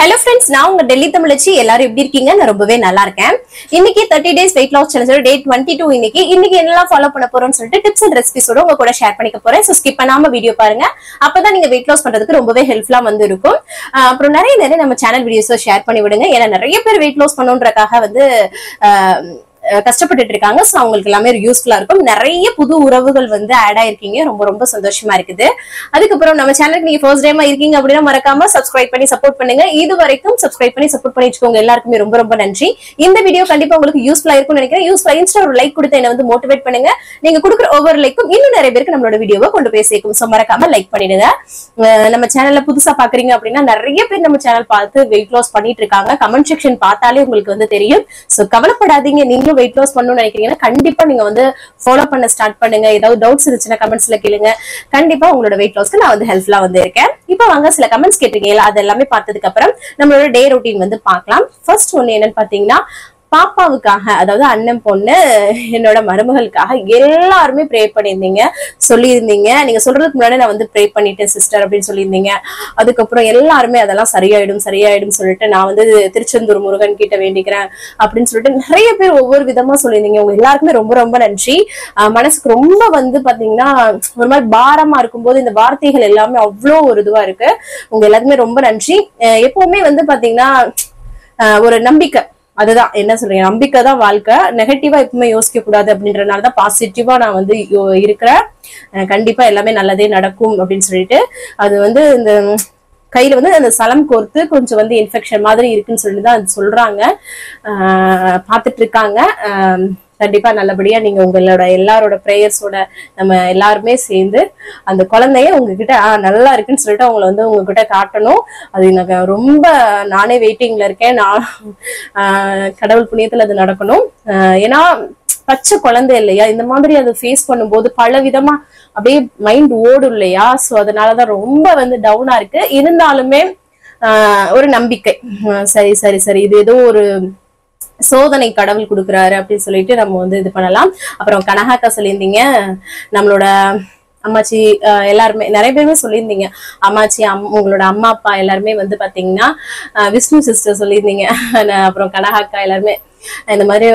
Hello friends, நான் உங்க டெல்லி தமிழச்சி. எல்லாரும் எப்படி இருக்கீங்க? நான் ரொம்பவே நல்லா இருக்கேன். இன்னைக்கு 30 days weight loss challenge day 22. இன்னைக்கு என்னெல்லாம் ஃபாலோ பண்ண போறோம்னு சொல்லிட்டு டிப்ஸ் அண்ட் ரெசிபிஸோட உங்க கூட ஷேர் பண்ணிக்க போறேன். சோ ஸ்கிப் பண்ணாம வீடியோ பாருங்க. அப்பதான் நீங்க weight loss பண்றதுக்கு ரொம்பவே ஹெல்ப்ஃபுல்லா வந்து இருக்கும். அப்புறம் நிறைய நம்ம சேனல் வீடியோஸை ஷேர் பண்ணி விடுங்க. ஏன்னா நிறைய பேர் weight loss பண்ணணும்ன்றதுக்காக வந்து கஷ்டப்பட்டுட்டு இருக்காங்க. சோ அவங்களுக்கு எல்லாமே யூஸ்ஃபுல்லா இருக்கும். நிறைய புது உறவுகள் வந்து ஆட் ஆயிருக்கீங்க. ரொம்ப சந்தோஷமா இருக்குது. அதுக்கப்புறம் நம்ம சேனலுக்கு நீங்க ஃபர்ஸ்ட் டைமா இருக்கீங்க அப்படின்னா மறக்காம சப்ஸ்கிரைப் பண்ணி சப்போர்ட் பண்ணுங்க. இது வரைக்கும் சப்ஸ்கிரைப் பண்ணி சப்போர்ட் பண்ணி வச்சுக்கோங்க. எல்லாருக்குமே ரொம்ப நன்றி. இந்த வீடியோ கண்டிப்பா உங்களுக்கு யூஸ்ஃபுல்லா இருக்கும்னு நினைக்கிறேன். யூஸ்ஃபுல்லா இன்ஸ்டா ஒரு லைக் கொடுத்து என்ன வந்து மோட்டிவேட் பண்ணுங்க. நீங்க கொடுக்குற ஒவ்வொரு லைக்கும் இன்னும் நிறைய பேருக்கு நம்மளோட வீடியோவை கொண்டு போய் சேர்க்கும். சோ மறக்காம லைக் பண்ணிடுங்க. நம்ம சேனல்ல புதுசா பாக்குறீங்க அப்படின்னா நிறைய பேர் நம்ம சேனல் பார்த்து வெயிட் லாஸ் பண்ணிட்டு இருக்காங்க. கமெண்ட் செக்ஷன் பார்த்தாலே உங்களுக்கு வந்து தெரியும். சோ கவலைப்படாதீங்க. நீங்களும் வெயிட் லாஸ் பண்ணணும்னு நினைக்கிறீங்கன்னா கண்டிப்பா நீங்க வந்து ஃபாலோ பண்ண ஸ்டார்ட் பண்ணுங்க. ஏதாவது டவுட்ஸ் இருந்துச்சுன்னா கமெண்ட்ஸ்ல கேளுங்க. கண்டிப்பா உங்களோட வெயிட் லாஸ்க்கு நான் வந்து ஹெல்ப்ஃபுல்லா வந்து இருக்கேன். இப்போ வாங்க சில கமெண்ட்ஸ் கேட்டிருக்கீங்களா, அது எல்லாமே பார்த்ததுக்கு அப்புறம் நம்மளோட டே ரொட்டீன் வந்து பார்க்கலாம். ஃபர்ஸ்ட் ஒன்னு என்னன்னு பாத்தீங்கன்னா, பாப்பாவுக்காக, அதாவது அண்ணன் பொண்ணு என்னோட மருமகளுக்காக எல்லாருமே ப்ரே பண்ணியிருந்தீங்க, சொல்லியிருந்தீங்க. நீங்க சொல்றதுக்கு முன்னாடி நான் வந்து ப்ரே பண்ணிட்டேன் சிஸ்டர் அப்படின்னு சொல்லியிருந்தீங்க. அதுக்கப்புறம் எல்லாருமே அதெல்லாம் சரியாயிடும் சொல்லிட்டு நான் வந்து திருச்செந்தூர் முருகன் கிட்ட வேண்டிக்கிறேன் அப்படின்னு சொல்லிட்டு நிறைய பேர் ஒவ்வொரு விதமா சொல்லியிருந்தீங்க. உங்க எல்லாருக்குமே ரொம்ப நன்றி. மனசுக்கு ரொம்ப வந்து பாத்தீங்கன்னா ஒரு மாதிரி பாரமா இருக்கும்போது இந்த வார்த்தைகள் எல்லாமே அவ்வளோ ஒரு இதுவா இருக்கு. உங்க எல்லாருக்குமே ரொம்ப நன்றி. எப்பவுமே வந்து பாத்தீங்கன்னா ஒரு நம்பிக்கை, அதுதான் என்ன சொல்றீங்க, நம்பிக்கை தான் வாழ்க்கை. நெகட்டிவா எப்பவுமே யோசிக்க கூடாது அப்படின்றதுனாலதான் பாசிட்டிவா நான் வந்து இருக்கிறேன். கண்டிப்பா எல்லாமே நல்லதே நடக்கும் அப்படின்னு சொல்லிட்டு, அது வந்து இந்த கையில வந்து அந்த சலம் கோர்த்து கொஞ்சம் வந்து இன்ஃபெக்ஷன் மாதிரி இருக்குன்னு சொல்லிட்டுதான் அது சொல்றாங்க. பாத்துட்டு இருக்காங்க. கண்டிப்பா நல்லபடியா நீங்க உங்களோட எல்லாரோட பிரேயர்ஸோட நம்ம எல்லாருமே சேர்ந்து அந்த குழந்தைய உங்ககிட்ட நல்லா இருக்குன்னு சொல்லிட்டு அவங்களை வந்து உங்ககிட்ட காட்டணும். அது எனக்கு ரொம்ப, நானே வெயிட்டிங்ல இருக்கேன். நான் கடவுள் புண்ணியத்துல அது நடக்கணும். ஏன்னா பச்சை குழந்தை இல்லையா, இந்த மாதிரி அதை ஃபேஸ் பண்ணும்போது பல விதமா அப்படியே மைண்ட் ஓடும் இல்லையா. சோ அதனாலதான் ரொம்ப வந்து டவுனா இருக்கு. இருந்தாலுமே ஒரு நம்பிக்கை, சரி இது ஏதோ ஒரு சோதனை கடவுள் கொடுக்குறாரு அப்படின்னு சொல்லிட்டு நம்ம வந்து இது பண்ணலாம். அப்புறம் கனகாக்கா சொல்லியிருந்தீங்க, நம்மளோட அம்மாச்சி எல்லாருமே நிறைய பேருமே சொல்லியிருந்தீங்க. அம்மாச்சி உங்களோட அம்மா அப்பா எல்லாருமே வந்து பாத்தீங்கன்னா விஷ்ணு சிஸ்டர் சொல்லியிருந்தீங்க. அப்புறம் கனகாக்கா எல்லாருமே இந்த மாதிரி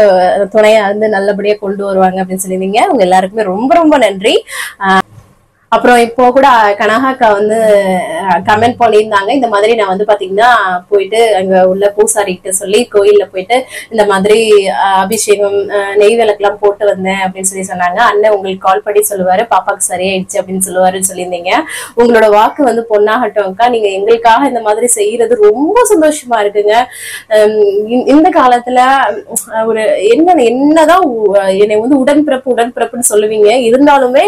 துணையா வந்து நல்லபடியா கொண்டு வருவாங்க அப்படின்னு சொல்லியிருந்தீங்க. உங்க எல்லாருக்குமே ரொம்ப நன்றி. அப்புறம் இப்போ கூட கனகாக்கா வந்து கமெண்ட் பண்ணியிருந்தாங்க, இந்த மாதிரி நான் வந்து பாத்தீங்கன்னா போயிட்டு அங்க உள்ள பூசாரி கிட்ட சொல்லி கோயில்ல போயிட்டு இந்த மாதிரி அபிஷேகம் நெய் விளக்கெல்லாம் போட்டு வந்தேன் அப்படின்னு சொல்லி சொன்னாங்க. அண்ணன் உங்களுக்கு கால் பண்ணி சொல்லுவாரு, பாப்பாக்கு சரியாயிடுச்சு அப்படின்னு சொல்லுவாருன்னு சொல்லியிருந்தீங்க. உங்களோட வாக்கு வந்து பொண்ணாகட்டும்க்கா. நீங்க எங்களுக்காக இந்த மாதிரி செய்யறது ரொம்ப சந்தோஷமா இருக்குங்க. இந்த காலத்துல ஒரு என்னதான் என்னை வந்து உடன்பிறப்புன்னு சொல்லுவீங்க, இருந்தாலுமே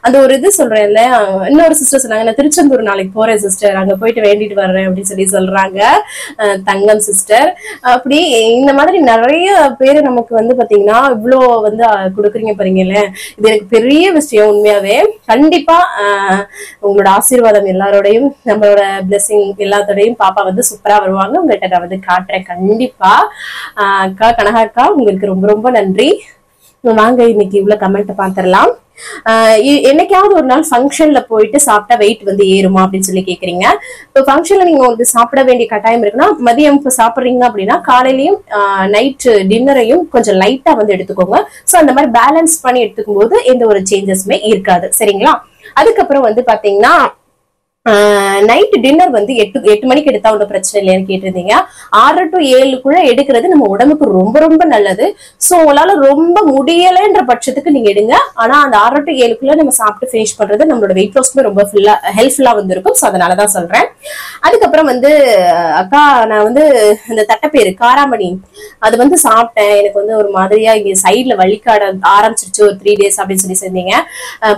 அந்த ஒரு இது சொல்றேன் இல்ல. இன்னொரு சிஸ்டர் சொன்னாங்க, நான் திருச்செந்தூர் நாளைக்கு போறேன் சிஸ்டர், அங்க போயிட்டு வேண்டிட்டு வர்றேன் அப்படின்னு சொல்லி சொல்றாங்க தங்கம் சிஸ்டர். அப்படி இந்த மாதிரி நிறைய பேரு நமக்கு வந்து பாத்தீங்கன்னா இவ்வளோ வந்து கொடுக்குறீங்க பாருங்கல்ல, இது எனக்கு பெரிய விஷயம் உண்மையாவே. கண்டிப்பா உங்களோட ஆசீர்வாதம் எல்லாரோடையும், நம்மளோட பிளெஸிங் எல்லாத்தோடையும் பாப்பா வந்து சூப்பரா வருவாங்க. உங்கள்கிட்ட நான் வந்து காட்டுறேன் கண்டிப்பா. அக்கா கனகாக்கா உங்களுக்கு ரொம்ப நன்றி. வாங்க இன்னைக்கு இவ்வளவு கமெண்ட் பாத்திரலாம். என்னைக்காவது ஒரு நாள் ஃபங்க்ஷன்ல போயிட்டு சாப்பிட்டா வெயிட் வந்து ஏறுமா அப்படின்னு சொல்லி கேக்குறீங்க. இப்போ ஃபங்க்ஷன்ல நீங்க உங்களுக்கு சாப்பிட வேண்டிய கட்டாயம் இருக்குன்னா, மதியம் இப்போ சாப்பிடுறீங்க அப்படின்னா காலையிலயும் நைட் டின்னரையும் கொஞ்சம் லைட்டா வந்து எடுத்துக்கோங்க. சோ அந்த மாதிரி பேலன்ஸ் பண்ணி எடுத்துக்கும் போது எந்த ஒரு சேஞ்சஸுமே இருக்காது, சரிங்களா. அதுக்கப்புறம் வந்து பாத்தீங்கன்னா நைட் டின்னர் வந்து 8 மணிக்கு எடுத்தா ஒன்றும் பிரச்சனை இல்லைன்னு கேட்டிருந்தீங்க. 6 to 7 எடுக்கிறது நம்ம உடம்புக்கு ரொம்ப நல்லது. சோ உங்களால ரொம்ப முடியலைன்ற பட்சத்துக்கு நீங்க எடுங்க. ஆனா அந்த 6 to 7 நம்ம சாப்பிட்டு ஃபினிஷ் பண்றது நம்மளோட வெயிட் லாஸ்க்குமே ரொம்ப ஹெல்ப்ஃபுல்லா வந்து இருக்கும். சோ அதனாலதான் சொல்றேன். அதுக்கப்புறம் வந்து அக்கா நான் வந்து இந்த தட்டைப்பேரு காராமணி அது வந்து சாப்பிட்டேன், எனக்கு வந்து ஒரு மாதிரியா இங்க சைட்ல வலிக்காட ஆரம்பிச்சிருச்சு ஒரு 3 days அப்படின்னு சொல்லி சொன்னீங்க.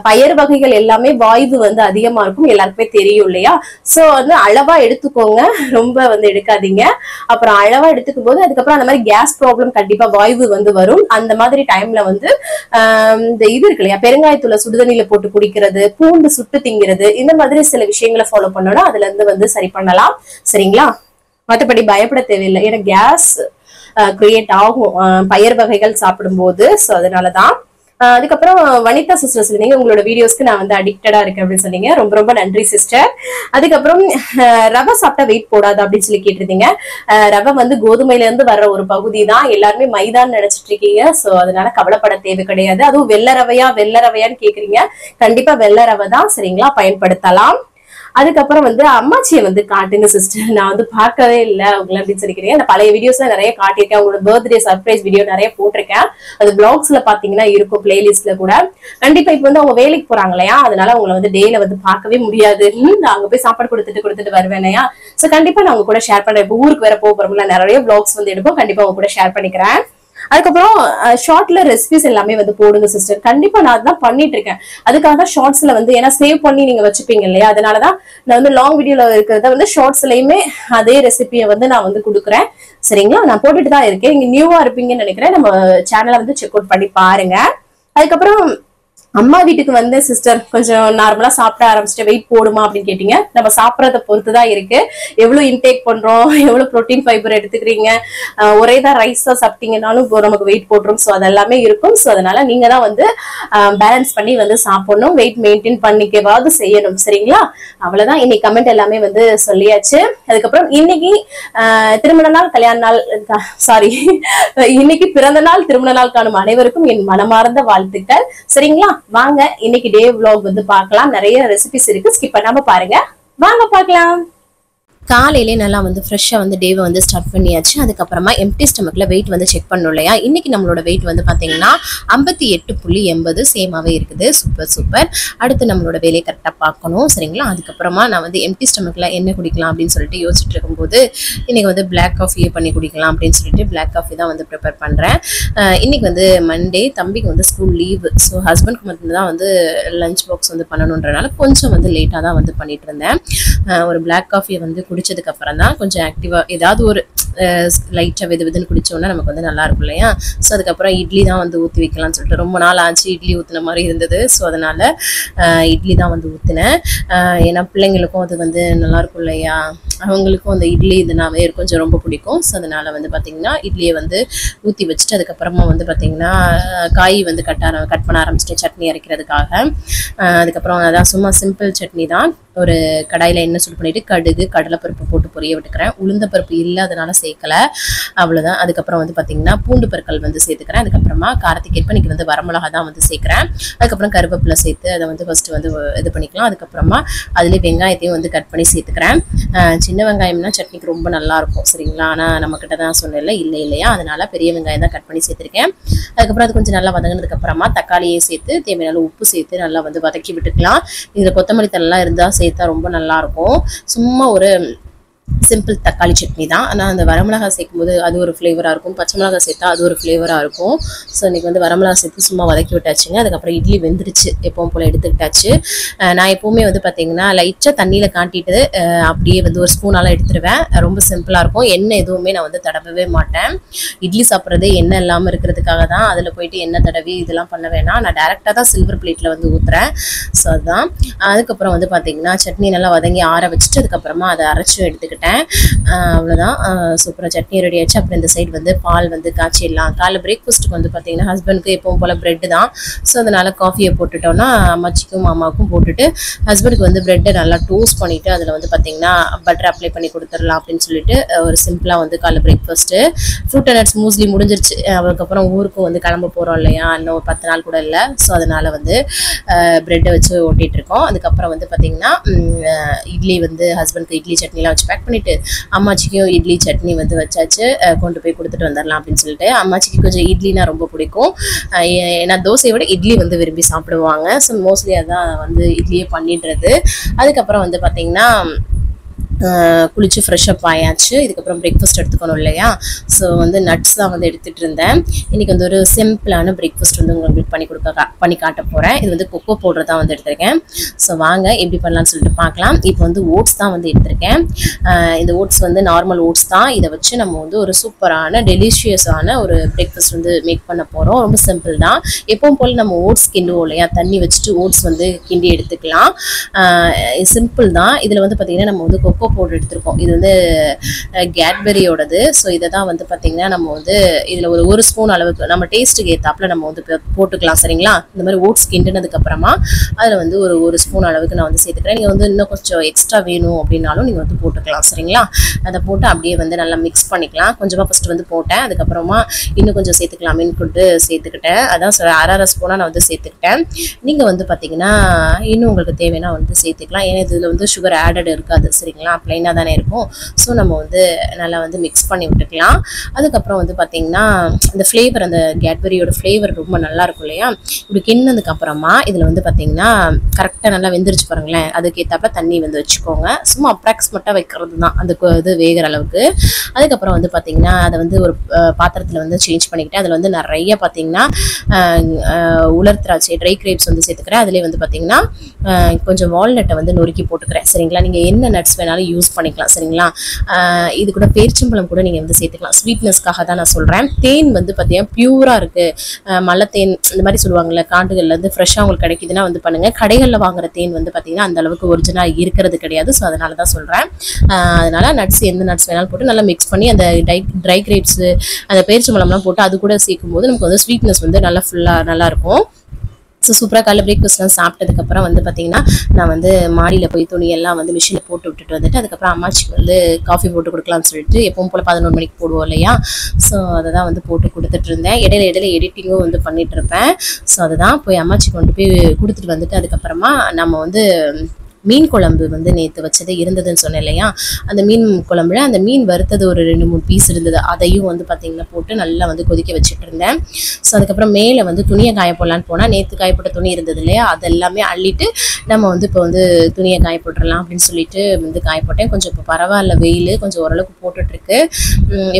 பயறு வகைகள் எல்லாமே வாய்வு வந்து அதிகமா இருக்கும், எல்லாருக்குமே தெரியும் இல்லையா. சோ வந்து அளவா எடுத்துக்கோங்க, ரொம்ப வந்து எடுக்காதீங்க. அப்புறம் அளவா எடுத்துக்கும் போது அதுக்கப்புறம் அந்த மாதிரி கேஸ் ப்ராப்ளம் கண்டிப்பா வாய்வு வந்து வரும். அந்த மாதிரி டைம்ல வந்து இந்த இது இருக்கு இல்லையா, பெருங்காயத்தூளை சுடுதண்ணில போட்டு குடிக்கிறது, பூண்டு சுட்டு திங்கிறது, இந்த மாதிரி சில விஷயங்களை ஃபாலோ பண்ணணும். அதுல இருந்து வந்து சரி பண்ணலாம், சரிங்களா. மற்றபடி பயப்பட தேவையில்லை. ஏன்னா கேஸ் கிரியேட் ஆகும் பயறு வகைகள் சாப்பிடும் போது. சோ அதனாலதான் அதுக்கப்புறம் வனிதா சிஸ்டர் சொன்னீங்க உங்களோட வீடியோஸ்க்கு நான் வந்து அடிக்டடா இருக்கேன் அப்படின்னு சொன்னீங்க. ரொம்ப ரொம்ப நன்றி சிஸ்டர். அதுக்கப்புறம் ரவை சாப்பிட்டா வெயிட் போடாது அப்படின்னு சொல்லி கேட்டிருந்தீங்க. ரவை வந்து கோதுமையில இருந்து வர்ற ஒரு பகுதி தான். எல்லாருமே மைதான்னு நினைச்சிட்டு இருக்கீங்க. சோ அதனால கவலைப்பட தேவை கிடையாது. அதுவும் வெள்ளை ரவையான்னு கேக்குறீங்க. கண்டிப்பா வெள்ளை ரவை தான், சரிங்களா, பயன்படுத்தலாம். அதுக்கப்புறம் வந்து அம்மாச்சியை வந்து காட்டுங்க சிஸ்டர். நான் வந்து பார்க்கவே இல்லை உங்களை அப்படின்னு சொல்லிக்கிறேன். நான் பழைய வீடியோஸ்ல நிறைய காட்டியிருக்கேன். உங்களோட பர்த்டே சர்ப்ரைஸ் வீடியோ நிறைய போட்டிருக்கேன். அது பிளாக்ஸ்ல பாத்தீங்கன்னா இருக்கும், பிளேலிஸ்ட்ல கூட. கண்டிப்பா இப்ப வந்து அவங்க வேலைக்கு போறாங்க இல்லையா, அதனால அவங்களை வந்து டேல வந்து பார்க்கவே முடியாது. நான் அங்க போய் சாப்பாடு கொடுத்துட்டு வருவேனையா. சோ கண்டிப்பா நான் உங்க கூட ஷேர் பண்றேன். இப்ப ஊருக்கு வேற போறோம்ல, நிறைய பிளாக்ஸ் வந்து எடுப்போம். கண்டிப்பா உங்க கூட ஷேர் பண்ணிக்கிறேன். அதுக்கப்புறம் ஷார்ட்ல ரெசிபிஸ் எல்லாமே வந்து போடுங்க சிஸ்டர். கண்டிப்பா நான் அதான் பண்ணிட்டு இருக்கேன். அதுக்காக தான் ஷார்ட்ஸ்ல வந்து, ஏன்னா சேவ் பண்ணி நீங்க வச்சுப்பீங்க இல்லையா, அதனாலதான் நான் வந்து லாங் வீடியோல இருக்கிறத வந்து ஷார்ட்ஸ்லயுமே அதே ரெசிபியை வந்து நான் வந்து கொடுக்குறேன். சரிங்களா, நான் போட்டுட்டு தான் இருக்கேன். நீங்க நியூவா இருப்பீங்கன்னு நினைக்கிறேன். நம்ம சேனலை வந்து செக் அவுட் பண்ணி பாருங்க. அதுக்கப்புறம் அம்மா வீட்டுக்கு வந்து சிஸ்டர் கொஞ்சம் நார்மலா சாப்பிட ஆரம்பிச்சுட்டு வெயிட் போடுமா அப்படின்னு கேட்டீங்க. நம்ம சாப்பிடறத பொறுத்துதான் இருக்கு. எவ்வளவு இன்டேக் பண்றோம், எவ்வளவு புரோட்டீன் ஃபைபர் எடுத்துக்கிறீங்க. ஒரே தான் ரைஸா சாப்பிட்டீங்கன்னாலும் நமக்கு வெயிட் போடுறோம். ஸோ அதெல்லாமே இருக்கும். ஸோ அதனால நீங்க தான் வந்து பேலன்ஸ் பண்ணி வந்து சாப்பிடணும், வெயிட் மெயின்டைன் பண்ணிக்கவாது செய்யணும். சரிங்களா, அவ்வளவுதான். இன்னைக்கு கமெண்ட் எல்லாமே வந்து சொல்லியாச்சு. அதுக்கப்புறம் இன்னைக்கு திருமண நாள், கல்யாண நாள், சாரி, இன்னைக்கு பிறந்த நாள், திருமண நாள் காணும் அனைவருக்கும் என் மனமார்ந்த வாழ்த்துக்கள். சரிங்களா, வாங்க இன்னைக்கு டே vlog வந்து பார்க்கலாம். நிறைய ரெசிபிஸ் இருக்கு, ஸ்கிப் பண்ணாம பாருங்க. வாங்க பார்க்கலாம். காலையிலே நல்லா வந்து ஃப்ரெஷ்ஷாக வந்து டேவை வந்து ஸ்டார்ட் பண்ணியாச்சு. அதுக்கப்புறமா எம்டி ஸ்டமக்கில் வெயிட் வந்து செக் பண்ணணும் இல்லையா. இன்னைக்கு நம்மளோட வெயிட் வந்து பார்த்தீங்கன்னா 58.80 சேமாவே இருக்குது. சூப்பர். அடுத்து நம்மளோட வேலையை கரெக்டாக பார்க்கணும். சரிங்களா, அதுக்கப்புறமா நான் வந்து எம்டி ஸ்டமக்கில் என்ன குடிக்கலாம் அப்படின்னு சொல்லிட்டு யோசிச்சுட்டு இருக்கும்போது இன்னைக்கு வந்து பிளாக் காஃபியே பண்ணி குடிக்கலாம் அப்படின்னு சொல்லிட்டு பிளாக் காஃபி தான் வந்து ப்ரிப்பேர் பண்ணுறேன். இன்னைக்கு வந்து மண்டே, தம்பிக்கு வந்து ஸ்கூல் லீவு. ஸோ ஹஸ்பண்ட்க்கு மட்டும்தான் வந்து லஞ்ச் பாக்ஸ் வந்து பண்ணணுன்றனால கொஞ்சம் வந்து லேட்டாக தான் வந்து பண்ணிட்டு இருந்தேன். ஒரு பிளாக் காஃபியை வந்து குடிச்சதுக்கு அப்புறம் தான் கொஞ்சம் ஆக்டிவா ஏதாவது ஒரு லைட்டா வெதுன்னு குடிச்சோம்னா நமக்கு வந்து நல்லா இருக்கும் இல்லையா. ஸோ அதுக்கப்புறம் இட்லி தான் வந்து ஊற்றி வைக்கலாம்னு சொல்லிட்டு ரொம்ப நாள் ஆச்சு இட்லி ஊற்றின மாதிரி இருந்தது. ஸோ அதனால இட்லி தான் வந்து ஊற்றினேன். ஏன்னா பிள்ளைங்களுக்கும் அது வந்து நல்லா இருக்கும் இல்லையா, அவங்களுக்கும் அந்த இட்லி இதுனாவே கொஞ்சம் ரொம்ப பிடிக்கும். ஸோ அதனால வந்து பார்த்தீங்கன்னா இட்லியை வந்து ஊற்றி வச்சுட்டு அதுக்கப்புறமா வந்து பார்த்தீங்கன்னா காய் வந்து கட் பண்ண ஆரம்பிச்சிட்டேன் சட்னி அரைக்கிறதுக்காக. அதுக்கப்புறம் அதான் சும்மா சிம்பிள் சட்னி தான். ஒரு கடாயில் எண்ணெய் சூடு பண்ணிட்டு கடுகு, கடலைப்பருப்பு போட்டு பொரிய விட்டுக்கிறேன். உளுந்த பருப்பு இல்லை, அதனால சேர்க்கல, அவ்வளோதான். அதுக்கப்புறம் வந்து பார்த்தீங்கன்னா பூண்டு பற்கள் வந்து சேர்த்துக்கிறேன். அதுக்கப்புறமா காரத்துக்கு ஏற்ப இன்னைக்கு வந்து வரமிளகா தான் வந்து சேர்க்குறேன். அதுக்கப்புறம் கருவேப்பிலை சேர்த்து அதை வந்து ஃபர்ஸ்ட் வந்து இது பண்ணிக்கலாம். அதுக்கப்புறமா அதுலேயே வெங்காயத்தையும் வந்து கட் பண்ணி சேர்த்துக்கிறேன். சின்ன வெங்காயம்னா சட்னிக்கு ரொம்ப நல்லா இருக்கும். சரிங்களா, ஆனால் நம்மக்கிட்ட தான் சொன்னல இல்லையா, அதனால பெரிய வெங்காயம் தான் கட் பண்ணி சேர்த்துருக்கேன். அதுக்கப்புறம் அது கொஞ்சம் நல்லா வதங்கினதுக்கு அப்புறமா தக்காளியை சேர்த்து தேவையான உப்பு சேர்த்து நல்லா வந்து வதக்கி விட்டுக்கலாம். இதில் கொத்தமல்லி தழலாம் இருந்தால் சேர்த்தா ரொம்ப நல்லா இருக்கும். சும்மா ஒரு சிம்பிள் தக்காளி சட்னி தான். ஆனால் அந்த வரமிளகாய் சேர்க்கும்போது அது ஒரு ஃப்ளேவராக இருக்கும், பச்சை மிளகாய் சேர்த்தா அது ஒரு ஃப்ளேவராக இருக்கும். ஸோ இன்றைக்கி வந்து வரமிளகாய் சேர்த்து சும்மா வதக்கி விட்டாச்சுங்க. அதுக்கப்புறம் இட்லி வெந்துருச்சு, எப்பவும் போல் எடுத்துக்கிட்டாச்சு. நான் எப்போவுமே வந்து பார்த்தீங்கன்னா லைட்டாக தண்ணியில் காட்டிட்டு அப்படியே வந்து ஒரு ஸ்பூனால எடுத்துருவேன். ரொம்ப சிம்பிளாக இருக்கும். எண்ணெய் எதுவுமே நான் வந்து தடவவே மாட்டேன். இட்லி சாப்பிட்றதே எண்ணெய் இல்லாமல் இருக்கிறதுக்காக தான். அதில் போயிட்டு எண்ணெய் தடவி இதெல்லாம் பண்ண வேணாம், நான் டேரெக்டாக தான் சில்வர் பிளேட்டில் வந்து ஊற்றுறேன். ஸோ அதுதான். அதுக்கப்புறம் வந்து பார்த்தீங்கன்னா சட்னி நல்லா வதங்கி ஆற வச்சுட்டு அதுக்கப்புறமா அதை அரைச்சும் எடுத்துக்கிட்டேன். அவ்வளோதான். சூப்பராக சட்னி ரெடி ஆச்சு. அப்புறம் இந்த சைடு வந்து பால் வந்து காய்ச்சிடலாம். காலைல பிரேக்ஃபாஸ்ட்டுக்கு வந்து பார்த்தீங்கன்னா ஹஸ்பண்டுக்கு எப்பவும் போல் ப்ரெட்டு தான். ஸோ அதனால் காஃபியை போட்டுட்டோன்னா அம்மாச்சிக்கும் மாமாவுக்கும் போட்டுட்டு ஹஸ்பண்டுக்கு வந்து ப்ரெட்டை நல்லா டோஸ்ட் பண்ணிவிட்டு அதில் வந்து பார்த்தீங்கன்னா பட்டர் அப்ளை பண்ணி கொடுத்துடலாம் அப்படின்னு சொல்லிட்டு ஒரு சிம்பிளாக வந்து காலைல breakfast. Fruit and nuts mostly முடிஞ்சிருச்சு. அதுக்கப்புறம் ஊருக்கும் வந்து கிளம்ப போகிறோம் இல்லையா, இன்னும் ஒரு 10 நாள் கூட இல்லை. ஸோ அதனால் வந்து ப்ரெட்டை வச்சு ஓட்டிகிட்ருக்கோம். அதுக்கப்புறம் வந்து பார்த்தீங்கன்னா இட்லி வந்து ஹஸ்பண்டுக்கு இட்லி சட்னிலாம் வச்சு பேக் பண்ணிட்டு அம்மாச்சிக்கும் இட்லி சட்னி வந்து வச்சாச்சு. கொண்டு போய் கொடுத்துட்டு வந்துடலாம் அப்படின்னு சொல்லிட்டு. அம்மாச்சிக்கு கொஞ்சம் இட்லினா ரொம்ப பிடிக்கும். ஏன்னா தோசையை விட இட்லி வந்து விரும்பி சாப்பிடுவாங்க. ஸோ மோஸ்ட்லி அதான் வந்து இட்லியே பண்ணிடுறது. அதுக்கப்புறம் வந்து பார்த்தீங்கன்னா குளிச்சு ஃப்ரெஷ்அப் ஆயாச்சு. இதுக்கப்புறம் பிரேக்ஃபாஸ்ட் எடுத்துக்கணும் இல்லையா. ஸோ வந்து நட்ஸ் தான் வந்து எடுத்துகிட்டு இருந்தேன். இன்றைக்கி வந்து ஒரு சிம்பிளான பிரேக்ஃபாஸ்ட் வந்து உங்களுக்கு பண்ணி காட்ட போகிறேன். இது வந்து கொக்கோ பவுடர் தான் வந்து எடுத்திருக்கேன். ஸோ வாங்க எப்படி பண்ணலான்னு சொல்லிட்டு பார்க்கலாம். இப்போ வந்து ஓட்ஸ் தான் வந்து எடுத்திருக்கேன். இந்த ஓட்ஸ் வந்து நார்மல் ஓட்ஸ் தான். இதை வச்சு நம்ம வந்து ஒரு சூப்பரான டெலிஷியஸான ஒரு பிரேக்ஃபாஸ்ட் வந்து மேக் பண்ண போகிறோம். ரொம்ப சிம்பிள் தான். எப்பவும் போல் நம்ம ஓட்ஸ் கிண்டுவோம் இல்லையா, தண்ணி வச்சுட்டு ஓட்ஸ் வந்து கிண்டி எடுத்துக்கலாம். சிம்பிள் தான். இதில் வந்து பார்த்திங்கன்னா நம்ம வந்து கொக்கோ பவுடர் எடுத்திருக்கோம். இது வந்து கேட்பெரியோடது. ஸோ இதை தான் வந்து பார்த்தீங்கன்னா நம்ம வந்து இதில் ஒரு ஸ்பூன் அளவுக்கு நம்ம டேஸ்ட்டுக்கு ஏற்றாப்புல நம்ம வந்து போட்டுக்கலாம். சரிங்களா? இந்த மாதிரி ஓட்ஸ் கிண்டினதுக்கு அப்புறமா அதில் வந்து ஒரு ஸ்பூன் அளவுக்கு நான் வந்து சேர்த்துக்கிறேன். நீங்கள் வந்து இன்னும் கொஞ்சம் எக்ஸ்ட்ரா வேணும் அப்படின்னாலும் நீங்கள் வந்து போட்டுக்கலாம். சரிங்களா? அதை போட்டு அப்படியே வந்து நல்லா மிக்ஸ் பண்ணிக்கலாம். கொஞ்சமாக ஃபஸ்ட்டு வந்து போட்டேன், அதுக்கப்புறமா இன்னும் கொஞ்சம் சேர்த்துக்கலாமேன்னு கொண்டு சேர்த்துக்கிட்டேன். அதான் அரை ஸ்பூனாக நான் வந்து சேர்த்துக்கிட்டேன். நீங்கள் வந்து பார்த்தீங்கன்னா இன்னும் உங்களுக்கு தேவைன்னா வந்து சேர்த்துக்கலாம். ஏன்னா இதில் வந்து சுகர் ஆடட் இருக்காது. சரிங்களா? ப்ளைனாக தானே இருக்கும். ஸோ நம்ம வந்து நல்லா வந்து மிக்ஸ் பண்ணி விட்டுக்கலாம். அதுக்கப்புறம் வந்து பார்த்தீங்கன்னா இந்த ஃப்ளேவர், அந்த கேட்பெரியோட ஃப்ளேவர் ரொம்ப நல்லா இருக்கும் இல்லையா? இப்படி கிண்ணதுக்கு அப்புறமா இதில் வந்து பார்த்தீங்கன்னா கரெக்டாக நல்லா வெந்துருச்சு பாருங்களேன். அதுக்கேற்றாப்புல தண்ணி வந்து வச்சுக்கோங்க. சும்மா அப்ராக்சிமேட்டாக வைக்கிறது தான் அந்த இது வேகிற அளவுக்கு. அதுக்கப்புறம் வந்து பார்த்தீங்கன்னா அதை வந்து ஒரு பாத்திரத்தில் வந்து சேஞ்ச் பண்ணிக்கிட்டேன். அதில் வந்து நிறைய பார்த்தீங்கன்னா உலர் திராட்சை, ட்ரை கிரேப்ஸ் வந்து சேர்த்துக்கிறேன். அதிலே வந்து பார்த்தீங்கன்னா கொஞ்சம் வால்நட்டை வந்து நொறுக்கி போட்டுக்கிறேன். சரிங்களா? நீங்கள் என்ன நட்ஸ் வேணாலும் யூஸ் பண்ணிக்கலாம். சரிங்களா? இது கூட பேரிச்சம்பழம் கூட நீங்கள் வந்து சேர்த்துக்கலாம். ஸ்வீட்னஸ்க்காக தான் நான் சொல்கிறேன். தேன் வந்து பார்த்தீங்கன்னா பியூராக இருக்குது. மலை தேன் இந்த மாதிரி சொல்லுவாங்கள்ல, காட்டுகள்லேருந்து ஃப்ரெஷ்ஷாக உங்களுக்கு கிடைக்குதுன்னா வந்து பண்ணுங்கள். கடைகளில் வாங்குற தேன் வந்து பார்த்தீங்கன்னா அந்த அளவுக்கு ஒரிஜினலாக இருக்கிறது கிடையாது. ஸோ அதனால தான் சொல்கிறேன். அதனால் நட்ஸ், எந்த நட்ஸ் வேணாலும் போட்டு நல்லா மிக்ஸ் பண்ணி அந்த ட்ரை கிரேப்ஸு, அந்த பேரிச்சம்பழம்லாம் போட்டு அது கூட சேர்க்கும் போது நமக்கு வந்து ஸ்வீட்னஸ் வந்து நல்லா ஃபுல்லாக நல்லாயிருக்கும். ஸோ சூப்பராக காலைல பிரேக்ஃபாஸ்ட்லாம் சாப்பிட்டதுக்கப்புறம் வந்து பார்த்தீங்கன்னா நான் வந்து மாடியில் போய் துணியெல்லாம் வந்து மிஷினில் போட்டு விட்டுட்டு வந்துட்டு அதுக்கப்புறம் அம்மாச்சிக்கு வந்து காஃபி போட்டு கொடுக்கலாம்னு சொல்லிட்டு எப்பவும் போல் 11 மணிக்கு போடுவோம் இல்லையா? ஸோ அதை தான் வந்து போட்டு கொடுத்துட்டு இருந்தேன். இடையில எடிட்டிங்கும் வந்து பண்ணிட்டு இருப்பேன். ஸோ அதை தான் போய் அம்மாச்சி கொண்டு போய் கொடுத்துட்டு வந்துட்டு அதுக்கப்புறமா நம்ம வந்து மீன் குழம்பு வந்து நேற்று வச்சது இருந்ததுன்னு சொன்னேன் இல்லையா? அந்த மீன் குழம்புல அந்த மீன் வறுத்தது ஒரு 2-3 பீஸ் இருந்தது. அதையும் வந்து பார்த்தீங்கன்னா போட்டு நல்லா வந்து கொதிக்க வச்சுட்டு இருந்தேன். ஸோ அதுக்கப்புறம் மேலே வந்து துணியை காய போடலான்னு போனால் நேற்று காயப்பட்ட துணி இருந்தது இல்லையா? அதெல்லாமே அள்ளிட்டு நம்ம வந்து இப்போ வந்து துணியை காய போட்டுடலாம் அப்படின்னு சொல்லிட்டு வந்து காய போட்டேன். கொஞ்சம் இப்போ பரவாயில்ல, வெயில் கொஞ்சம் ஓரளவுக்கு போட்டுட்ருக்கு.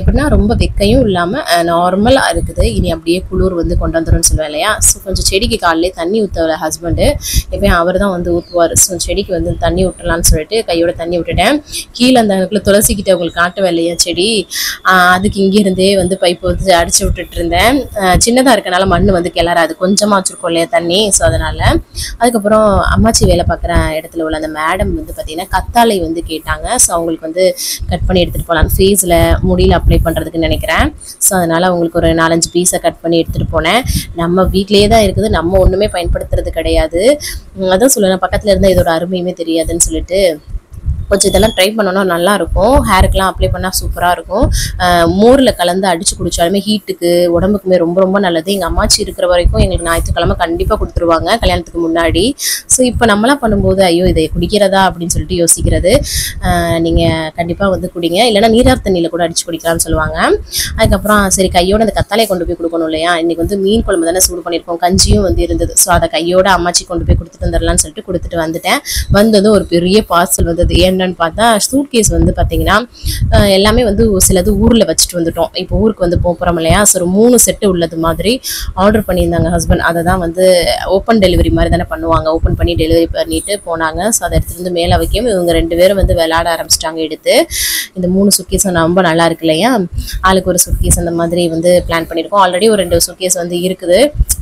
எப்படின்னா ரொம்ப வெக்கையும் இல்லாமல் நார்மலாக இருக்குது. இனி அப்படியே குளிர் வந்து கொண்டு வந்துடும் சொல்லுவேன் இல்லையா? ஸோ கொஞ்சம் செடிக்கு காலையிலே தண்ணி ஊற்றல ஹஸ்பண்டு, எப்பயும் அவர் தான் வந்து ஊற்றுவார். ஸோ செடிக்கு வந்து தண்ணி விட்டுலான்னு சொல்லிட்டு கையோட தண்ணி விட்டுட்டேன். கீழே அந்த அதுக்குள்ள துளசிக்கிட்ட உங்களுக்கு காட்டுவேன் இல்லையா செடி, அதுக்கு இங்கிருந்தே வந்து பைப்பு வந்து அடிச்சு விட்டுட்டு இருந்தேன். சின்னதாக இருக்கனால மண் வந்து கிளறாது, கொஞ்சமாக வச்சுருக்கோம் இல்லையா தண்ணி. ஸோ அதனால் அதுக்கப்புறம் அம்மாச்சி வேலை பார்க்குற இடத்துல உள்ள அந்த மேடம் வந்து பார்த்திங்கன்னா கத்தாழை வந்து கேட்டாங்க. ஸோ அவங்களுக்கு வந்து கட் பண்ணி எடுத்துகிட்டு போகலாம், ஃபேஸில் முடியில் அப்ளை பண்ணுறதுக்கு நினைக்கிறேன். ஸோ அதனால் அவங்களுக்கு ஒரு 4-5 பீஸை கட் பண்ணி எடுத்துகிட்டு போனேன். நம்ம வீட்டிலேயே தான் இருக்குது, நம்ம ஒன்றுமே பயன்படுத்துறது கிடையாது. அதான் சொல்லணும், பக்கத்தில் இருந்தால் இதோட அருமையுமே தெரியாதுன்னு சொல்லிட்டு கொஞ்சம் இதெல்லாம் ட்ரை பண்ணோன்னா நல்லாயிருக்கும். ஹேருக்கெலாம் அப்ளை பண்ணால் சூப்பராக இருக்கும். மோரில் கலந்து அடித்து குடித்தாலுமே ஹீட்டுக்கு உடம்புக்குமே ரொம்ப ரொம்ப நல்லது. எங்கள் அம்மாச்சி இருக்கிற வரைக்கும் எங்களுக்கு ஞாயிற்றுக்கிழமை கண்டிப்பாக கொடுத்துருவாங்க கல்யாணத்துக்கு முன்னாடி. ஸோ இப்போ நம்மளாம் பண்ணும்போது ஐயோ இதை குடிக்கிறதா அப்படின்னு சொல்லிட்டு யோசிக்கிறது. நீங்கள் கண்டிப்பாக வந்து குடிங்க, இல்லைனா நீரார் தண்ணியில் கூட அடித்து குடிக்கலாம்னு சொல்லுவாங்க. அதுக்கப்புறம் சரி கையோட அந்த கத்தாழையை கொண்டு போய் கொடுக்கணும் இல்லையா? இன்றைக்கி வந்து மீன் குழம்பு தானே சூடு பண்ணியிருக்கோம், கஞ்சியும் வந்து இருந்தது. ஸோ அதை கையோட அம்மாச்சி கொண்டு போய் கொடுத்துட்டு வந்துடலான்னு சொல்லிட்டு கொடுத்துட்டு வந்துட்டேன். வந்ததும் ஒரு பெரிய பார்சல் வந்தது. என்னன்னு பார்த்தா சூட்கேஸ் வந்து பார்த்தீங்கன்னா எல்லாமே வந்து சிலது ஊரில் வச்சுட்டு வந்துட்டோம். இப்போ ஊருக்கு வந்து போகிறோம் இல்லையா? ஸோ ஒரு 3 செட்டு உள்ளது மாதிரி ஆர்டர் பண்ணியிருந்தாங்க ஹஸ்பண்ட். அதை தான் வந்து ஓப்பன் டெலிவரி மாதிரி தானே பண்ணுவாங்க, ஓப்பன் பண்ணி டெலிவரி பண்ணிட்டு போனாங்க. ஸோ அதை எடுத்துகிட்டு வந்து மேலே வைக்கும் இவங்க 2 பேரும் வந்து விளையாட ஆரம்பிச்சிட்டாங்க எடுத்து. இந்த 3 சூட்கேஸ் ரொம்ப நல்லா இருக்கு இல்லையா? ஆளுக்கு ஒரு சூட்கேஸ் அந்த மாதிரி வந்து பிளான் பண்ணியிருக்கோம். ஆல்ரெடி ஒரு 2 சூட்கேஸ் வந்து இருக்குது,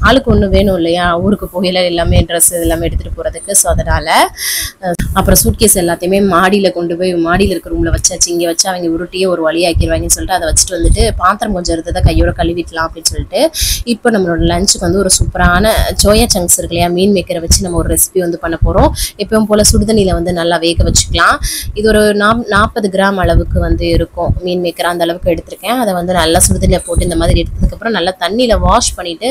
ஆளுக்கு ஒன்று வேணும் இல்லையா? ஊருக்கு போகையில் எல்லாமே ட்ரெஸ் எல்லாமே எடுத்துகிட்டு போகிறதுக்கு. ஸோ அதனால் அப்புறம் சூட்கேஸ் எல்லாத்தையுமே மாடியில் கொண்டு போய் மாடியில் இருக்கிற ரூமில் வச்சாச்சு. இங்கே வச்சு அவங்க உருட்டியே ஒரு வழியாக்கிடுவாங்கன்னு சொல்லிட்டு அதை வச்சுட்டு வந்துட்டு பாத்திரம் கொஞ்சம் இருந்ததை கையோட கழுவிக்கலாம் அப்படின்னு சொல்லிட்டு இப்போ நம்மளோட லஞ்சுக்கு வந்து ஒரு சூப்பரான சோயா சங்க்ஸ் இருக்கு இல்லையா? மீன் மேக்கரை வச்சு நம்ம ஒரு ரெசிபி வந்து பண்ண போகிறோம். எப்பவும் போல் சுடுதண்ணியில் வந்து நல்லா வேக வச்சுக்கலாம். இது ஒரு 40 கிராம் அளவுக்கு வந்து இருக்கும் மீன் மேக்கர், அந்த அளவுக்கு எடுத்திருக்கேன். அதை வந்து நல்லா சுடுதண்ணியில் போட்டு இந்த மாதிரி எடுத்ததுக்கப்புறம் நல்லா தண்ணியில் வாஷ் பண்ணிவிட்டு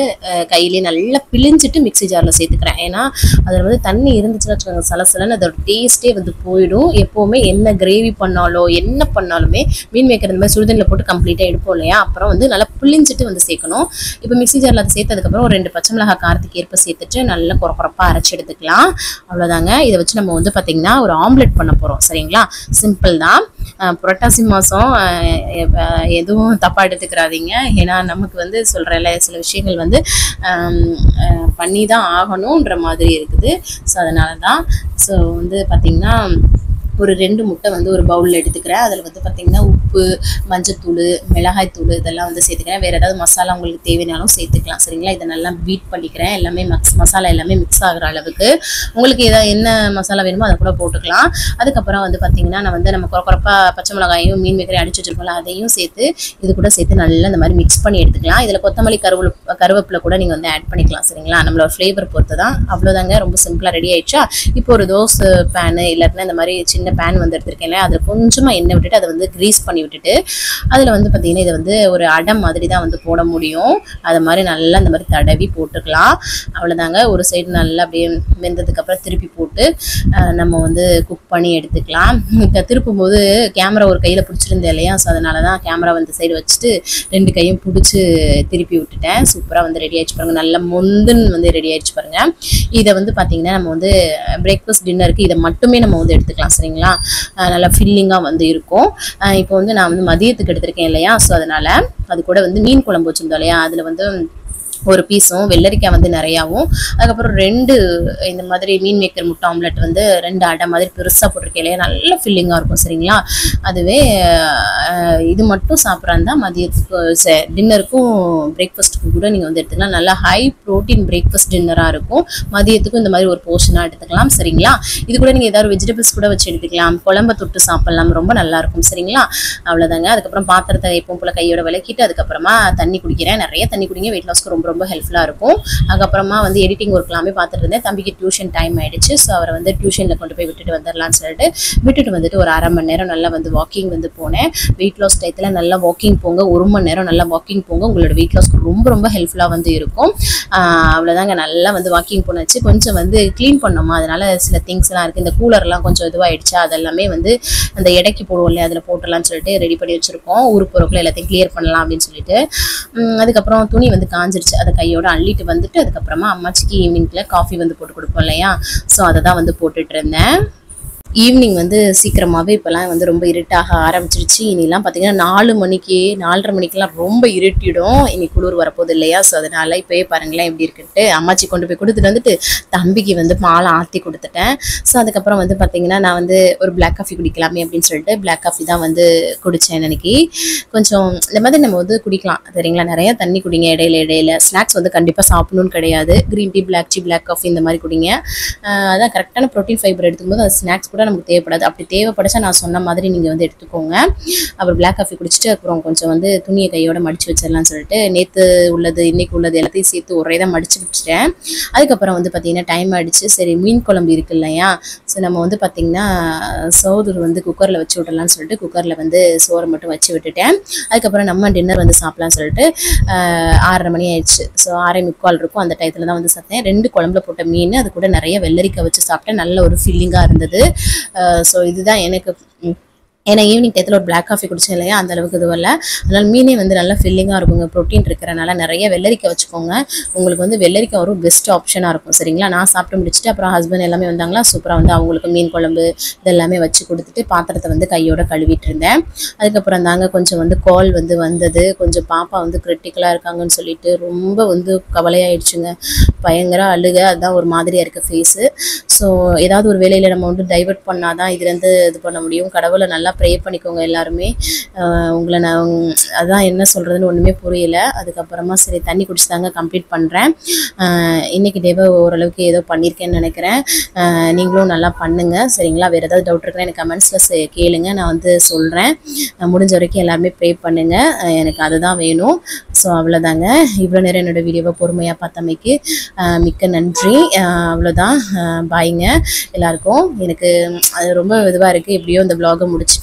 கையிலே நல்லா பிழிஞ்சிட்டு மிக்ஸி ஜாரில் சேர்த்துக்கிறேன். ஏன்னா அதில் வந்து தண்ணி இருந்துச்சுன்னு வச்சுக்கோங்க சலசலன்னு அதோட டேஸ்ட்டே வந்து போயிடும். எப்போவுமே என்ன கிரேவி பண்ணாலோ என்ன பண்ணாலுமே மீன் மேக்கர் இந்த மாதிரி சுடுதண்ணியில் போட்டு கம்ப்ளீட்டாக எடுப்போம் இல்லையா? அப்புறம் வந்து நல்லா பிழிஞ்சிட்டு வந்து சேர்க்கணும். இப்போ மிக்ஸி ஜாரில் அதை சேர்த்ததுக்கப்புறம் ஒரு 2 பச்சை மிளகாய் காரத்துக்கு ஏற்ப சேர்த்துட்டு நல்லா குறப்பாக அரைச்சி எடுத்துக்கலாம். அவ்வளோதாங்க. இதை வச்சு நம்ம வந்து பார்த்திங்கன்னா ஒரு ஆம்லெட் பண்ண போகிறோம். சரிங்களா? சிம்பிள் தான். புரட்டாசி மாதம் எதுவும் தப்பாக எடுத்துக்கிறாதீங்க. ஏன்னா நமக்கு வந்து சொல்கிறேன்ல சில விஷயங்கள் வந்து பண்ணி தான் ஆகணுன்ற மாதிரி இருக்குது. ஸோ அதனால தான். ஸோ வந்து பார்த்திங்கன்னா ஒரு 2 முட்டை வந்து ஒரு பவுலில் எடுத்துக்கிறேன். அதில் வந்து பார்த்திங்கன்னா உப்பு, மஞ்சத்தூள், மிளகாய் தூள் இதெல்லாம் வந்து சேர்த்துக்கிறேன். வேறு ஏதாவது மசாலா உங்களுக்கு தேவைனாலும் சேர்த்துக்கலாம். சரிங்களா? இதை நல்லா பீட் பண்ணிக்கிறேன். எல்லாமே மசாலா எல்லாமே மிக்ஸ் ஆகிற அளவுக்கு. உங்களுக்கு என்ன மசாலா வேணுமோ அதை கூட போட்டுக்கலாம். அதுக்கப்புறம் வந்து பார்த்திங்கன்னா நான் வந்து நம்ம குறப்பாக பச்சை மிளகாயும் மீன் மேக்கரையும் அடிச்சு வச்சுருக்கோம்ல, அதையும் சேர்த்து இது கூட சேர்த்து நல்லா இந்த மாதிரி மிக்ஸ் பண்ணி எடுத்துக்கலாம். இதில் கொத்தமல்லி கருவேப்பிலை கூட நீங்கள் வந்து ஆட் பண்ணிக்கலாம். சரிங்களா? நம்மளோட ஃப்ளேவர் பொறுத்து தான். அவ்வளோதாங்க, ரொம்ப சிம்பிளாக ரெடி ஆயிடுச்சா. இப்போ ஒரு தோசை பேனு இல்லாட்டினா இந்த மாதிரி சின்ன பேன் வந்து எடுத்துருக்கேன். அதில் கொஞ்சமாக எண்ணெய் விட்டுட்டு அதை வந்து கிரீஸ் பண்ணி விட்டுட்டு அதில் வந்து பார்த்திங்கன்னா இதை வந்து ஒரு அடை மாதிரி தான் வந்து போட முடியும். அதை மாதிரி நல்லா இந்த மாதிரி தடவி போட்டுக்கலாம். அவ்வளோதாங்க. ஒரு சைடு நல்லா அப்படியே வெந்ததுக்கப்புறம் திருப்பி போட்டு நம்ம வந்து குக் பண்ணி எடுத்துக்கலாம். திருப்பும் போது கேமரா ஒரு கையில் பிடிச்சிருந்தேன் இல்லையா, ஸோ அதனால தான் கேமரா வந்து சைடு வச்சுட்டு 2 கையும் பிடிச்சி திருப்பி விட்டுட்டேன். சூப்பராக வந்து ரெடி ஆகிடுச்சு பாருங்கள். நல்லா மொந்துன்னு வந்து ரெடி ஆகிடுச்சு பாருங்கள். இதை வந்து பார்த்திங்கன்னா நம்ம வந்து பிரேக்ஃபாஸ்ட் டின்னருக்கு இதை மட்டுமே நம்ம வந்து எடுத்துக்கலாம். சரிங்களா? நல்லா ஃபில்லிங்காக வந்து இருக்கும். இப்போ வந்து நான் வந்து மதியத்துக்கு எடுத்திருக்கேன் இல்லையா, ஸோ அதனால் அது கூட வந்து மீன் குழம்பு வச்சுருந்தோம் இல்லையா, அதில் வந்து ஒரு பீஸும் வெள்ளரிக்காய் வந்து நிறையாவும், அதுக்கப்புறம் 2 இந்த மாதிரி மீன் மேக்கர் முட்டை ஆம்லெட் வந்து 2 அடை மாதிரி பெருசாக போட்டிருக்கேன் இல்லையா, நல்ல ஃபில்லிங்காக இருக்கும். சரிங்களா? அதுவே இது மட்டும் சாப்பிட்றாந்தா மதியத்துக்கு டின்னருக்கும் பிரேக்ஃபாஸ்ட்டுக்கும் கூட நீங்கள் வந்து எடுத்துக்கலாம். நல்லா ஹை ப்ரோட்டீன் பிரேக்ஃபாஸ்ட் டின்னராக இருக்கும். மதியத்துக்கும் இந்த மாதிரி ஒரு போர்ஷனாக எடுத்துக்கலாம். சரிங்களா? இது கூட நீங்கள் ஏதாவது வெஜிடபிள்ஸ் கூட வச்சு எடுத்துக்கலாம். குழம்பை தொட்டு சாப்பிட்லாம், ரொம்ப நல்லாயிருக்கும். சரிங்களா? அவ்வளோதாங்க. அதுக்கப்புறம் பாத்திரத்தை எப்பவும் போல் கையோட விளக்கிட்டு அதுக்கப்புறமா தண்ணி குடிக்கிறேன். நிறைய தண்ணி குடிங்க, வெயிட் லாஸ்க்கு ரொம்ப ரொம்ப ஹெல்ப்ஃபுல்லாக இருக்கும். அதுக்கப்புறமா வந்து எடிட்டிங் ஒர்க்லாமே பார்த்துட்டு இருந்தேன். தம்பிக்கு டியூஷன் டைம் ஆகிடுச்சு. ஸோ அவரை வந்து டியூஷனில் கொண்டு போய் விட்டுட்டு வந்துடலான்னு சொல்லிட்டு விட்டுட்டு வந்துட்டு ஒரு 1/2 மணி நேரம் நல்லா வந்து வாக்கிங் வந்து போனேன். வெயிட் லாஸ் டயத்தில் நல்லா வாக்கிங் போங்க. 1 மணி நேரம் நல்லா வாக்கிங் போங்க. உங்களோட வெயிட் லாஸ்க்கு ரொம்ப ரொம்ப ஹெல்ப்ஃபுல்லாக வந்து இருக்கும். அவ்வளோதாங்க. நல்லா வந்து வாக்கிங் போனாச்சு. கொஞ்சம் வந்து க்ளீன் பண்ணோமா, அதனால் சில திங்ஸ்லாம் இருக்குது. இந்த கூலர்லாம் கொஞ்சம் இதுவாகிடுச்சா, அதெல்லாமே வந்து அந்த எடைக்கு போடுவோம் இல்லையா, அதில் போட்டலான்னு சொல்லிட்டு ரெடி பண்ணி வச்சுருக்கோம். ஊருக்கு போகிறக்குள்ள எல்லாத்தையும் கிளியர் பண்ணலாம் அப்படின்னு சொல்லிட்டு. அதுக்கப்புறம் துணி வந்து காஞ்சிருச்சு. அதை கையோட அள்ளிட்டு வந்துட்டு அதுக்கப்புறமா அம்மாச்சிக்கு ஈவினிங்ல காஃபி வந்து போட்டு கொடுப்போம் இல்லையா, ஸோ அதை தான் வந்து போட்டுட்டு இருந்தேன். ஈவினிங் வந்து சீக்கிரமாகவே இப்போலாம் வந்து ரொம்ப இருட்டாக ஆரம்பிச்சிருச்சு. இனிலாம் பார்த்தீங்கன்னா 4 மணிக்கு 4:30 மணிக்கெலாம் ரொம்ப இருட்டிடும். இன்னைக்கு குளிர் வரப்போகுது இல்லையா, ஸோ அதனால் இப்போயே பாருங்களேன் எப்படி இருக்குன்ட்டு. அம்மாச்சி கொண்டு போய் கொடுத்துட்டு வந்துட்டு தம்பிக்கு வந்து மாலை ஆற்றி கொடுத்துட்டேன். ஸோ அதுக்கப்புறம் வந்து பார்த்திங்கன்னா நான் வந்து ஒரு பிளாக் காஃபி குடிக்கலாமே அப்படின்னு சொல்லிட்டு பிளாக் காஃபி தான் வந்து குடித்தேன். அன்னைக்கு கொஞ்சம் இந்த மாதிரி நம்ம வந்து குடிக்கலாம். சரிங்களா? நிறையா தண்ணி குடிங்க. இடையில ஸ்நாக்ஸ் வந்து கண்டிப்பாக சாப்பிடணும்னு கிடையாது. Green tea, black tea, black coffee இந்த மாதிரி குடிங்க. அதான் கரெக்டான ப்ரோட்டீன் ஃபைபர் எடுத்துக்கும்போது அது ஸ்நாக்ஸ் கூட நமக்கு தேவைப்படாது. அப்படி தேவைப்படச்சா நான் சொன்ன மாதிரி நீங்கள் வந்து எடுத்துக்கோங்க. அப்புறம் பிளாக் காஃபி குடிச்சிட்டு அப்புறம் கொஞ்சம் வந்து துணியை கையோட மடிச்சு வச்சிடலாம்னு சொல்லிட்டு நேற்று உள்ளது இன்னைக்கு உள்ளது எல்லாத்தையும் சேர்த்து ஒரே தான் மடிச்சு வச்சுட்டேன். அதுக்கப்புறம் வந்து பார்த்திங்கன்னா டைம் ஆகிடுச்சு. சரி, மீன் குழம்பு இருக்கு இல்லையா, ஸோ நம்ம வந்து பார்த்திங்கன்னா சோறு வந்து குக்கரில் வச்சு விடலான்னு சொல்லிட்டு குக்கரில் வந்து சோறை மட்டும் வச்சு விட்டுட்டேன். அதுக்கப்புறம் நம்ம டின்னர் வந்து சாப்பிட்லான்னு சொல்லிட்டு 6:30 மணி ஆயிடுச்சு. ஸோ 6:45 இருக்கும். அந்த டயத்தில் தான் வந்து சாப்பிட்டேன். 2 குழம்புல போட்ட மீன், அது கூட நிறைய வெள்ளரிக்காய் வச்சு சாப்பிட்டேன். நல்ல ஒரு ஃபீலிங்காக இருந்தது. ஸோ இதுதான் எனக்கு. ஏன்னா ஈவினிங் டயத்தில் ஒரு பிளாக் காஃபி குடிச்சேன் இல்லையா, அந்த அளவுக்கு இது வரல. அதனால் மீனே வந்து நல்லா ஃபில்லிங்காக இருக்குங்க. ப்ரோட்டீன் இருக்கிறனால நிறைய வெள்ளரிக்காய் வச்சுக்கோங்க. உங்களுக்கு வந்து வெள்ளரிக்காய் ஒரு பெஸ்ட் ஆப்ஷனாக இருக்கும். சரிங்களா? நான் சாப்பிட்டு முடிச்சுட்டு அப்புறம் ஹஸ்பண்ட் எல்லாமே வந்தாங்களா, சூப்பராக வந்து அவங்களுக்கு மீன் குழம்பு இதெல்லாமே வச்சு கொடுத்துட்டு பாத்திரத்தை வந்து கையோட கழுவிட்டு இருந்தேன். அதுக்கப்புறம் தாங்க கொஞ்சம் வந்து கால் வந்து வந்தது. கொஞ்சம் பாப்பா வந்து கிரிட்டிக்கலாக இருக்காங்கன்னு சொல்லிட்டு ரொம்ப வந்து கவலையாயிடுச்சுங்க. பயங்கர அழுக, அதுதான் ஒரு மாதிரியாக இருக்குது ஃபேஸு. ஸோ ஏதாவது ஒரு வேலையில் நம்ம வந்து டைவெர்ட் பண்ணாதான் இதுலேருந்து இது பண்ண முடியும். கடவுளை நல்லா ப்ரே பண்ணிக்கோங்க எல்லாருமே. உங்களை நான் அதான் என்ன சொல்கிறதுன்னு ஒன்றுமே புரியல. அதுக்கப்புறமா சரி தண்ணி குடிச்சு தாங்க கம்ப்ளீட் பண்ணுறேன். இன்றைக்கி டேவை ஓரளவுக்கு ஏதோ பண்ணியிருக்கேன்னு நினைக்கிறேன். நீங்களும் நல்லா பண்ணுங்கள். சரிங்களா? வேறு ஏதாவது டவுட் இருக்குன்னா எனக்கு கமெண்ட்ஸில் கேளுங்க, நான் வந்து சொல்கிறேன். முடிஞ்ச வரைக்கும் எல்லாருமே ப்ரே பண்ணுங்கள். எனக்கு அதுதான் வேணும். ஸோ அவ்வளோதாங்க. இவ்வளோ நேரம் என்னோடய வீடியோவை பொறுமையாக பார்த்தமைக்கு மிக்க நன்றி. அவ்வளோதான். பாய்ங்க எல்லாருக்கும். எனக்கு அது ரொம்ப இதுவாக இருக்குது. எப்படியோ இந்த vlog-ஐ முடிச்சிட்டேன்.